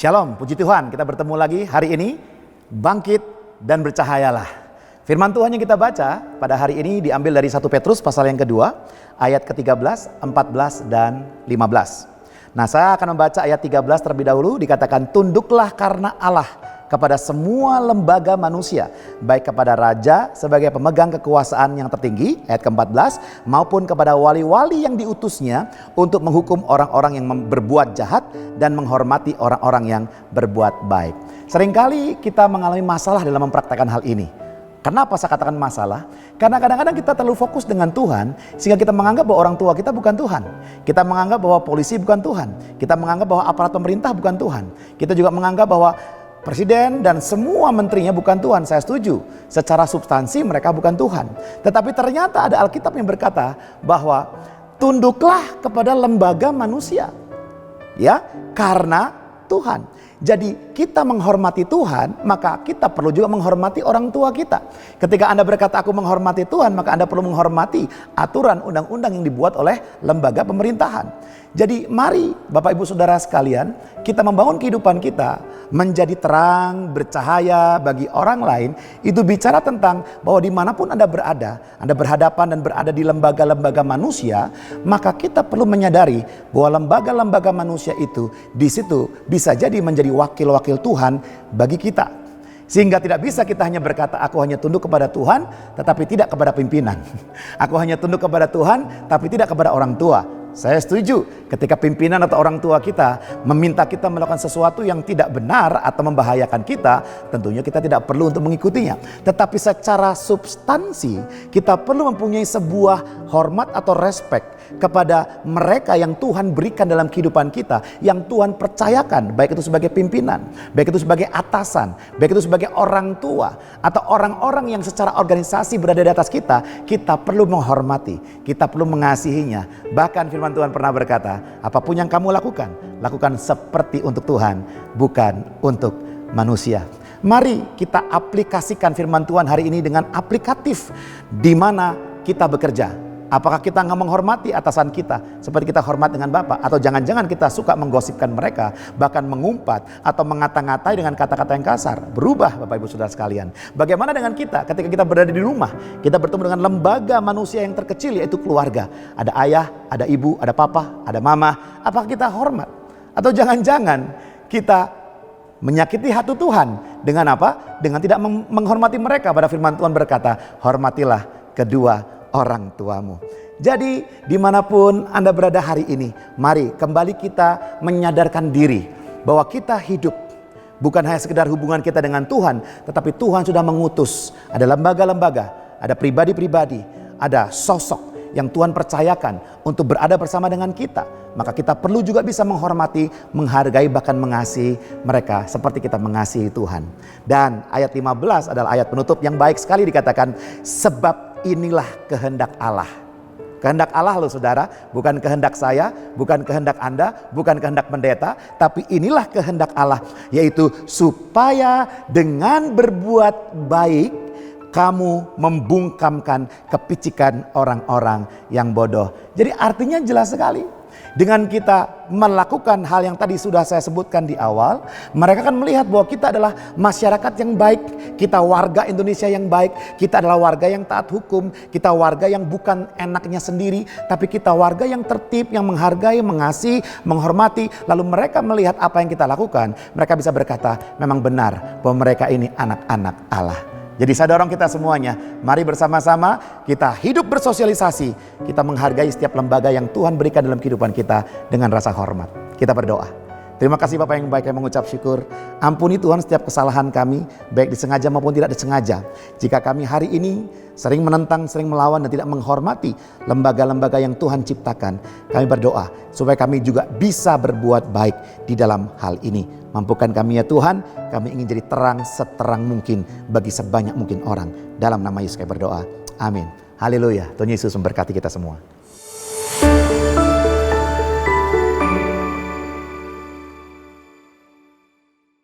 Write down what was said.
Shalom, puji Tuhan, kita bertemu lagi hari ini. Bangkit dan bercahayalah. Firman Tuhan yang kita baca pada hari ini diambil dari 1 Petrus pasal yang kedua, ayat ke-13, 14, dan 15. Nah, saya akan membaca ayat 13 terlebih dahulu. Dikatakan, tunduklah karena Allah kepada semua lembaga manusia, baik kepada raja sebagai pemegang kekuasaan yang tertinggi, ayat ke-14, maupun kepada wali-wali yang diutusnya untuk menghukum orang-orang yang berbuat jahat dan menghormati orang-orang yang berbuat baik. Seringkali kita mengalami masalah dalam mempraktekkan hal ini. Kenapa saya katakan masalah? Karena kadang-kadang kita terlalu fokus dengan Tuhan sehingga kita menganggap bahwa orang tua kita bukan Tuhan. Kita menganggap bahwa polisi bukan Tuhan. Kita menganggap bahwa aparat pemerintah bukan Tuhan. Kita juga menganggap bahwa presiden dan semua menterinya bukan Tuhan. Saya setuju, secara substansi mereka bukan Tuhan. Tetapi ternyata ada Alkitab yang berkata bahwa tunduklah kepada lembaga manusia, ya, karena Tuhan. Jadi kita menghormati Tuhan, maka kita perlu juga menghormati orang tua kita. Ketika Anda berkata aku menghormati Tuhan, maka Anda perlu menghormati aturan undang-undang yang dibuat oleh lembaga pemerintahan. Jadi mari Bapak Ibu Saudara sekalian, kita membangun kehidupan kita menjadi terang, bercahaya bagi orang lain. Itu bicara tentang bahwa dimanapun Anda berada, Anda berhadapan dan berada di lembaga-lembaga manusia, maka kita perlu menyadari bahwa lembaga-lembaga manusia itu di situ bisa jadi menjadi wakil-wakil Tuhan bagi kita. Sehingga tidak bisa kita hanya berkata aku hanya tunduk kepada Tuhan tetapi tidak kepada pimpinan. Aku hanya tunduk kepada Tuhan tapi tidak kepada orang tua. Saya setuju ketika pimpinan atau orang tua kita meminta kita melakukan sesuatu yang tidak benar atau membahayakan kita, tentunya kita tidak perlu untuk mengikutinya. Tetapi secara substansi kita perlu mempunyai sebuah hormat atau respect kepada mereka yang Tuhan berikan dalam kehidupan kita, yang Tuhan percayakan, baik itu sebagai pimpinan, baik itu sebagai atasan, baik itu sebagai orang tua atau orang-orang yang secara organisasi berada di atas kita. Kita perlu menghormati, kita perlu mengasihinya. Bahkan firman Tuhan pernah berkata, apapun yang kamu lakukan, lakukan seperti untuk Tuhan, bukan untuk manusia. Mari kita aplikasikan firman Tuhan hari ini dengan aplikatif di mana kita bekerja. Apakah kita nggak menghormati atasan kita seperti kita hormat dengan Bapak? Atau jangan-jangan kita suka menggosipkan mereka, bahkan mengumpat atau mengata-ngatai dengan kata-kata yang kasar? Berubah Bapak Ibu Saudara sekalian. Bagaimana dengan kita ketika kita berada di rumah? Kita bertemu dengan lembaga manusia yang terkecil, yaitu keluarga. Ada ayah, ada ibu, ada papa, ada mama. Apakah kita hormat? Atau jangan-jangan kita menyakiti hati Tuhan dengan apa? Dengan tidak menghormati mereka. Pada firman Tuhan berkata, hormatilah kedua orang tuamu. Jadi dimanapun Anda berada hari ini, mari kembali kita menyadarkan diri bahwa kita hidup bukan hanya sekedar hubungan kita dengan Tuhan, tetapi Tuhan sudah mengutus. Ada lembaga-lembaga, ada pribadi-pribadi, ada sosok yang Tuhan percayakan untuk berada bersama dengan kita. Maka kita perlu juga bisa menghormati, menghargai, bahkan mengasihi mereka seperti kita mengasihi Tuhan. Dan ayat 15 adalah ayat penutup yang baik sekali, dikatakan sebab inilah kehendak Allah. Kehendak Allah loh saudara, bukan kehendak saya, bukan kehendak Anda, bukan kehendak pendeta, tapi inilah kehendak Allah, yaitu supaya dengan berbuat baik kamu membungkamkan kepicikan orang-orang yang bodoh. Jadi artinya jelas sekali. Dengan kita melakukan hal yang tadi sudah saya sebutkan di awal, mereka akan melihat bahwa kita adalah masyarakat yang baik, kita warga Indonesia yang baik, kita adalah warga yang taat hukum, kita warga yang bukan enaknya sendiri, tapi kita warga yang tertib, yang menghargai, mengasihi, menghormati. Lalu mereka melihat apa yang kita lakukan, mereka bisa berkata, memang benar bahwa mereka ini anak-anak Allah. Jadi saya dorong kita semuanya, mari bersama-sama kita hidup bersosialisasi. Kita menghargai setiap lembaga yang Tuhan berikan dalam kehidupan kita dengan rasa hormat. Kita berdoa. Terima kasih Bapak yang baik, yang mengucap syukur. Ampuni Tuhan setiap kesalahan kami, baik disengaja maupun tidak disengaja. Jika kami hari ini sering menentang, sering melawan dan tidak menghormati lembaga-lembaga yang Tuhan ciptakan, kami berdoa supaya kami juga bisa berbuat baik di dalam hal ini. Mampukan kami ya Tuhan, kami ingin jadi terang seterang mungkin bagi sebanyak mungkin orang. Dalam nama Yesus kami berdoa. Amin. Haleluya. Tuhan Yesus memberkati kita semua.